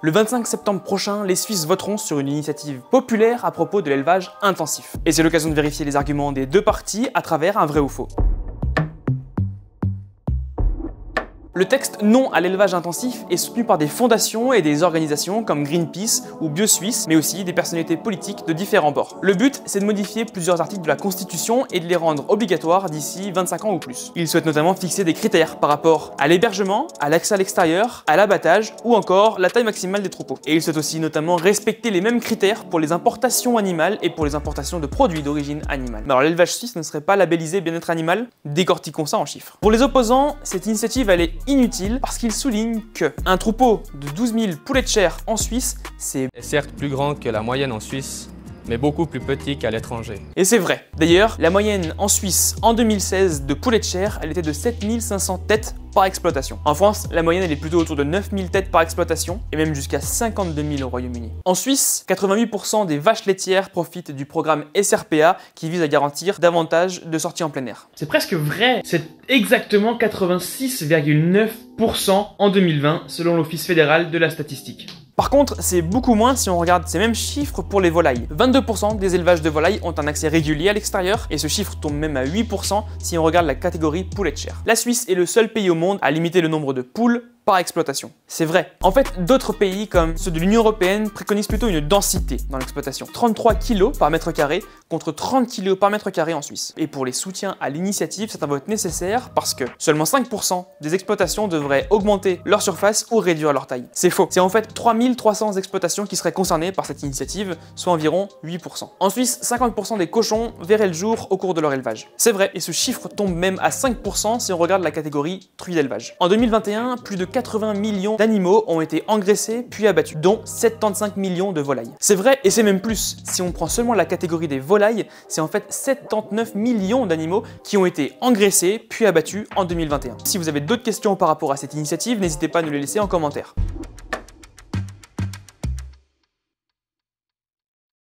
Le 25 septembre prochain, les Suisses voteront sur une initiative populaire à propos de l'élevage intensif. Et c'est l'occasion de vérifier les arguments des deux parties à travers un vrai ou faux. Le texte non à l'élevage intensif est soutenu par des fondations et des organisations comme Greenpeace ou BioSuisse, mais aussi des personnalités politiques de différents bords. Le but, c'est de modifier plusieurs articles de la Constitution et de les rendre obligatoires d'ici 25 ans ou plus. Ils souhaitent notamment fixer des critères par rapport à l'hébergement, à l'accès à l'extérieur, à l'abattage ou encore la taille maximale des troupeaux. Et ils souhaitent aussi notamment respecter les mêmes critères pour les importations animales et pour les importations de produits d'origine animale. Mais alors l'élevage suisse ne serait pas labellisé bien-être animal? Décortiquons ça en chiffres. Pour les opposants, cette initiative elle est inutile parce qu'il souligne que un troupeau de 12 000 poulets de chair en Suisse, c'est certes plus grand que la moyenne en Suisse, mais beaucoup plus petit qu'à l'étranger. Et c'est vrai. D'ailleurs, la moyenne en Suisse en 2016 de poulets de chair, elle était de 7 500 têtes par exploitation. En France, la moyenne elle est plutôt autour de 9 000 têtes par exploitation et même jusqu'à 52 000 au Royaume-Uni. En Suisse, 88% des vaches laitières profitent du programme SRPA qui vise à garantir davantage de sorties en plein air. C'est presque vrai, c'est exactement 86,9% en 2020 selon l'Office fédéral de la statistique. Par contre, c'est beaucoup moins si on regarde ces mêmes chiffres pour les volailles. 22% des élevages de volailles ont un accès régulier à l'extérieur et ce chiffre tombe même à 8% si on regarde la catégorie poulet de chair. La Suisse est le seul pays au monde à limiter le nombre de poules par exploitation. C'est vrai. En fait, d'autres pays comme ceux de l'Union européenne préconisent plutôt une densité dans l'exploitation. 33 kg par mètre carré contre 30 kg par mètre carré en Suisse. Et pour les soutiens à l'initiative, c'est un vote nécessaire parce que seulement 5% des exploitations devraient augmenter leur surface ou réduire leur taille. C'est faux. C'est en fait 3300 exploitations qui seraient concernées par cette initiative, soit environ 8%. En Suisse, 50% des cochons verraient le jour au cours de leur élevage. C'est vrai, et ce chiffre tombe même à 5% si on regarde la catégorie truie d'élevage. En 2021, plus de 80 millions d'animaux ont été engraissés puis abattus, dont 75 millions de volailles. C'est vrai et c'est même plus. Si on prend seulement la catégorie des volailles, c'est en fait 79 millions d'animaux qui ont été engraissés puis abattus en 2021. Si vous avez d'autres questions par rapport à cette initiative, n'hésitez pas à nous les laisser en commentaire.